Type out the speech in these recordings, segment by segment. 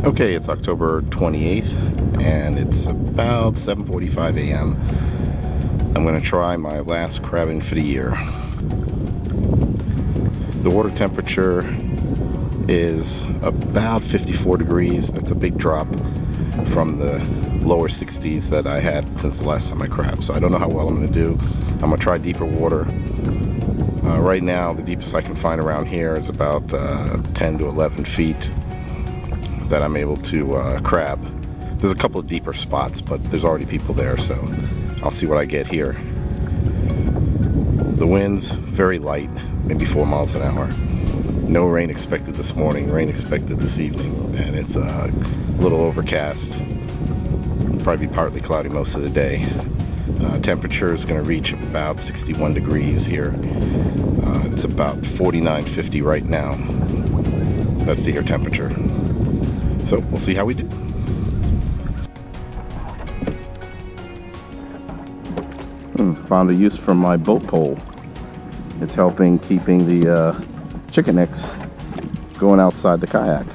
Okay, it's October 28th and it's about 7:45 a.m. I'm going to try my last crabbing for the year. The water temperature is about 54 degrees. That's a big drop from the lower 60s that I had since the last time I crabbed. So I don't know how well I'm going to do. I'm going to try deeper water. Right now, the deepest I can find around here is about 10 to 11 feet that I'm able to crab. There's a couple of deeper spots, but there's already people there, so I'll see what I get here. The wind's very light, maybe 4 miles an hour. No rain expected this morning, rain expected this evening, and it's a little overcast. It'll probably be partly cloudy most of the day. Temperature is going to reach about 61 degrees here. It's about 49-50 right now. That's the air temperature. So we'll see how we do. Found a use for my boat pole. It's helping keeping the chicken necks going outside the kayak.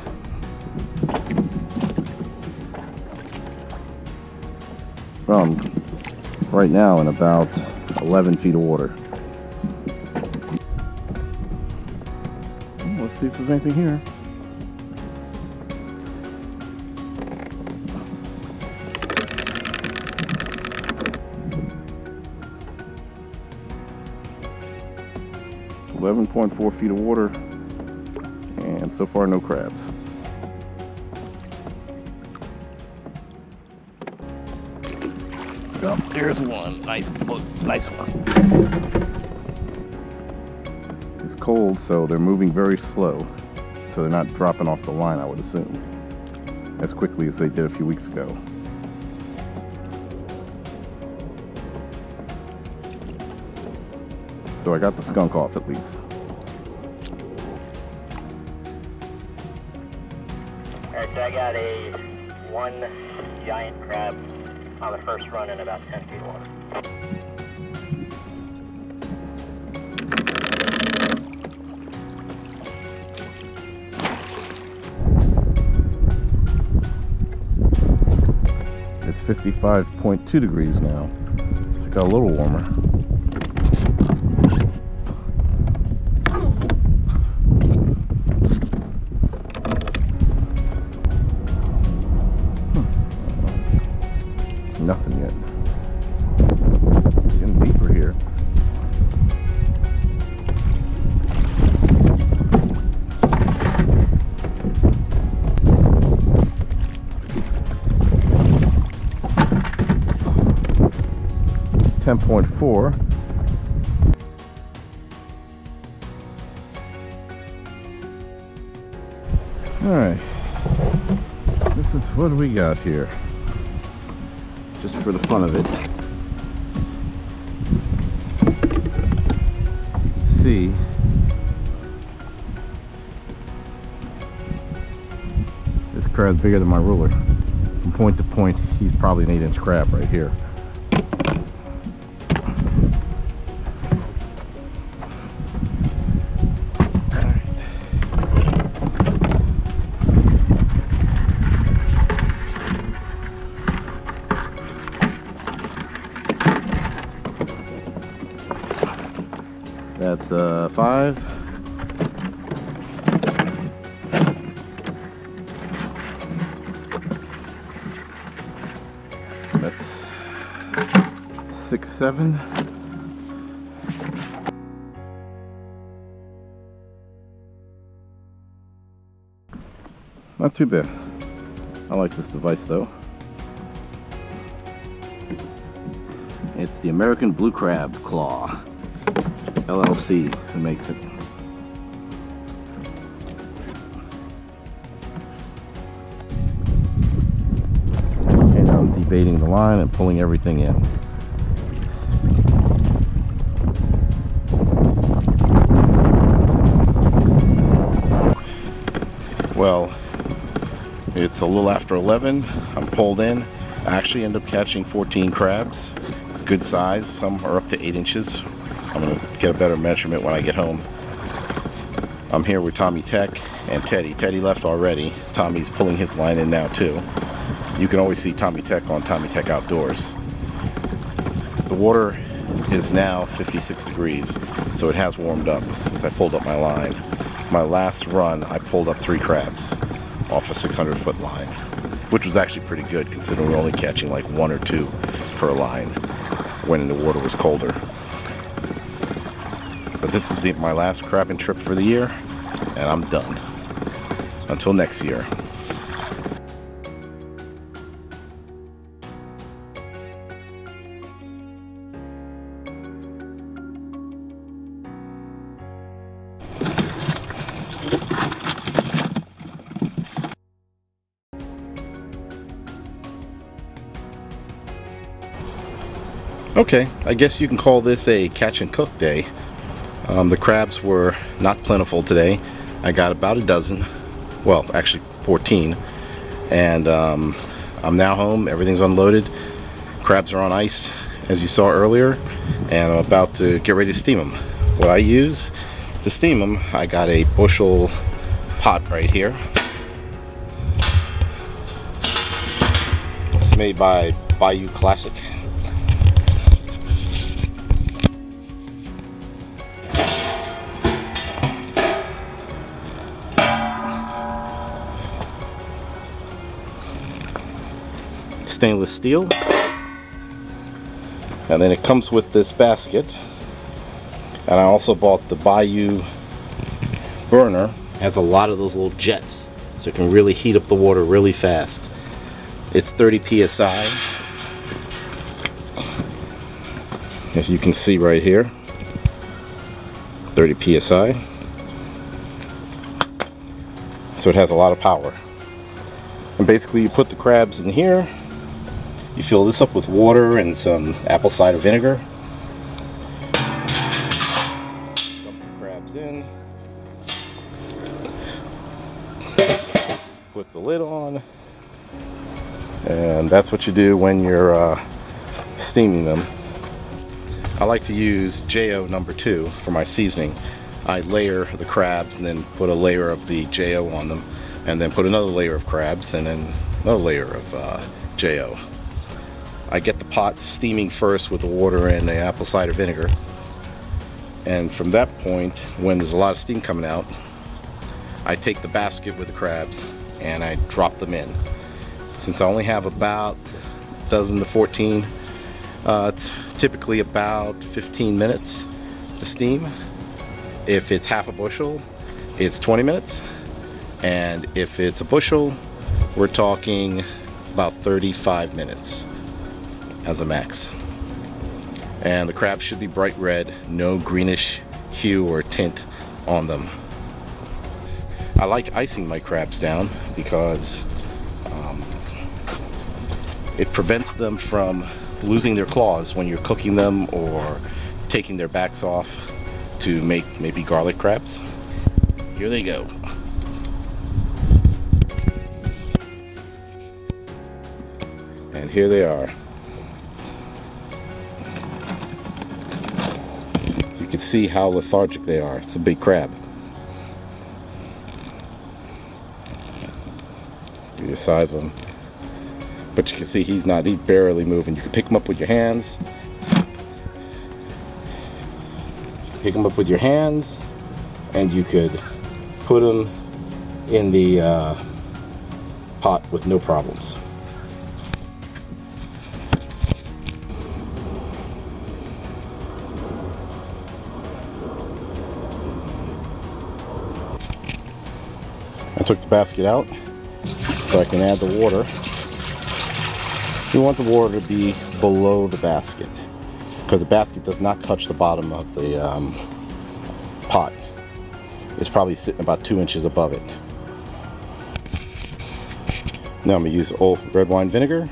Well, I'm right now in about 11 feet of water. Let's see if there's anything here. .4 feet of water, and so far no crabs. Oh, there's one. Nice one. It's cold, so they're moving very slow, so they're not dropping off the line, I would assume, as quickly as they did a few weeks ago. So I got the skunk off at least. Alright, so I got one giant crab on the first run in about 10 feet of water. It's 55.2 degrees now, so it got a little warmer. Nothing yet. It's getting deeper here. .4. All right. This is what do we got here? Just for the fun of it. Let's see. This crab's bigger than my ruler. From point to point, he's probably an 8-inch crab right here. That's 5. That's 6, 7. Not too bad. I like this device though. It's the American Blue Crab Claw. LLC who makes it. Okay, now I'm debaiting the line and pulling everything in. Well, it's a little after 11. I'm pulled in. I actually end up catching 14 crabs. Good size. Some are up to 8 inches. I'm going to get a better measurement when I get home. I'm here with Tommy Tech and Teddy. Teddy left already. Tommy's pulling his line in now too. You can always see Tommy Tech on Tommy Tech Outdoors. The water is now 56 degrees, so it has warmed up since I pulled up my line. My last run, I pulled up 3 crabs off a 600-foot line, which was actually pretty good considering we're only catching like 1 or 2 per line when the water was colder. But this is my last crabbing trip for the year, and I'm done. Until next year. Okay, I guess you can call this a catch and cook day. The crabs were not plentiful today. I got about a dozen, well actually 14, and I'm now home. Everything's unloaded. Crabs are on ice as you saw earlier, and I'm about to get ready to steam them. What I use to steam them, I got a bushel pot right here. It's made by Bayou Classic. Stainless steel, and then it comes with this basket. And I also bought the Bayou burner. It has a lot of those little jets, so it can really heat up the water really fast. It's 30 psi, as you can see right here. 30 psi, so it has a lot of power. And basically you put the crabs in here. You fill this up with water and some apple cider vinegar. Dump the crabs in. Put the lid on. And that's what you do when you're steaming them. I like to use JO number 2 for my seasoning. I layer the crabs and then put a layer of the JO on them, and then put another layer of crabs and then another layer of JO. I get the pot steaming first with the water and the apple cider vinegar, and from that point, when there's a lot of steam coming out, I take the basket with the crabs and I drop them in. Since I only have about a dozen to 14, it's typically about 15 minutes to steam. If it's half a bushel, it's 20 minutes, and if it's a bushel, we're talking about 35 minutes as a max. And the crabs should be bright red, no greenish hue or tint on them. I like icing my crabs down because it prevents them from losing their claws when you're cooking them or taking their backs off to make maybe garlic crabs. Here they go. And here they are. You can see how lethargic they are. It's a big crab. Give you the size of him. But you can see he's barely moving. You can pick him up with your hands. Pick him up with your hands, and you could put him in the pot with no problems. I took the basket out so I can add the water. You want the water to be below the basket because the basket does not touch the bottom of the pot. It's probably sitting about 2 inches above it. Now I'm going to use old red wine vinegar,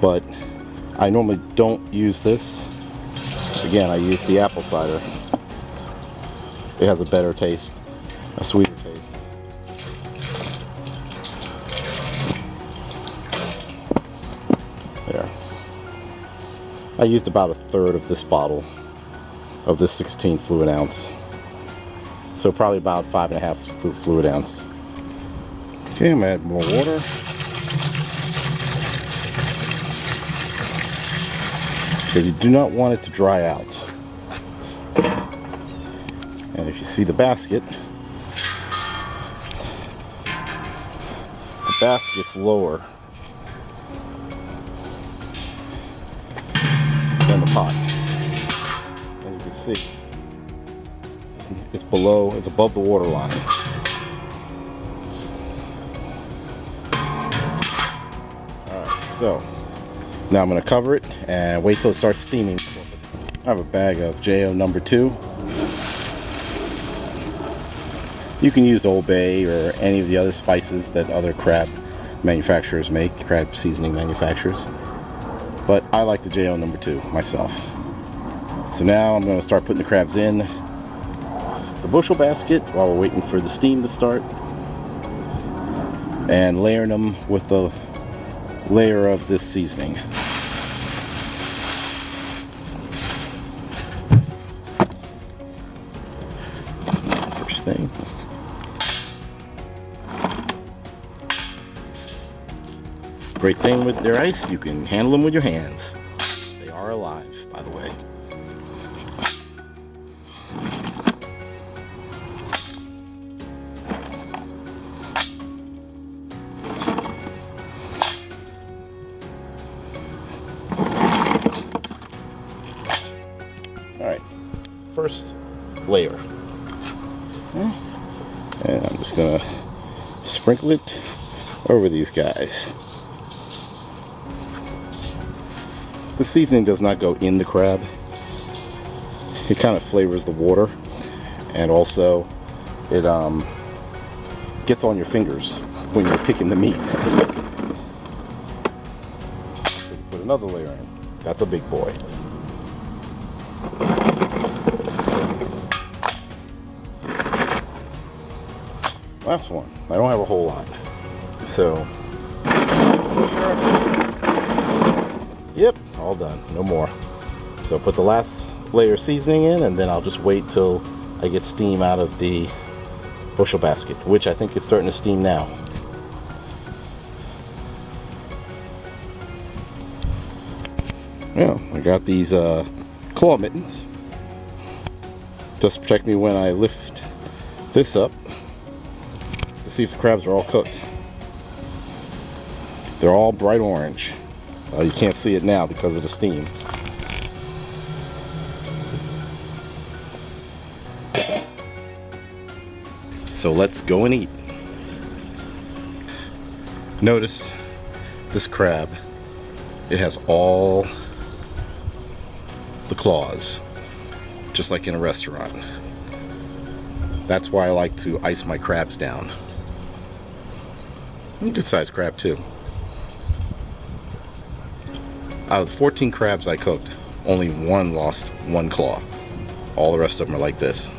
but I normally don't use this. Again, I use the apple cider. It has a better taste, a sweeter taste. There. I used about 1/3 of this bottle of this 16 fluid ounce. So probably about 5.5 fluid ounce. Okay, I'm gonna add more water. Because you do not want it to dry out. And if you see the basket, the basket's lower than the pot. As you can see, it's below, it's above the water line. Alright, so now I'm going to cover it and wait till it starts steaming. I have a bag of JO number 2. You can use Old Bay or any of the other spices that other crab manufacturers make, crab seasoning manufacturers. But I like the JO number 2 myself. So now I'm going to start putting the crabs in the bushel basket while we're waiting for the steam to start. And layering them with the layer of this seasoning. First thing. Great thing with their ice, you can handle them with your hands. They are alive, by the way. Alright, first layer. And I'm just gonna sprinkle it over these guys. The seasoning does not go in the crab. It kind of flavors the water, and also it gets on your fingers when you're picking the meat. Put another layer in. That's a big boy. Last one. I don't have a whole lot, so yep, all done, no more. So put the last layer of seasoning in, and then I'll just wait till I get steam out of the bushel basket, which I think is starting to steam now. Yeah, I got these claw mittens just to protect me when I lift this up to see if the crabs are all cooked. They're all bright orange. You can't see it now because of the steam. So let's go and eat. Notice this crab, it has all the claws, just like in a restaurant. That's why I like to ice my crabs down. Good sized crab too. Out of the 14 crabs I cooked, only one lost one claw. All the rest of them are like this.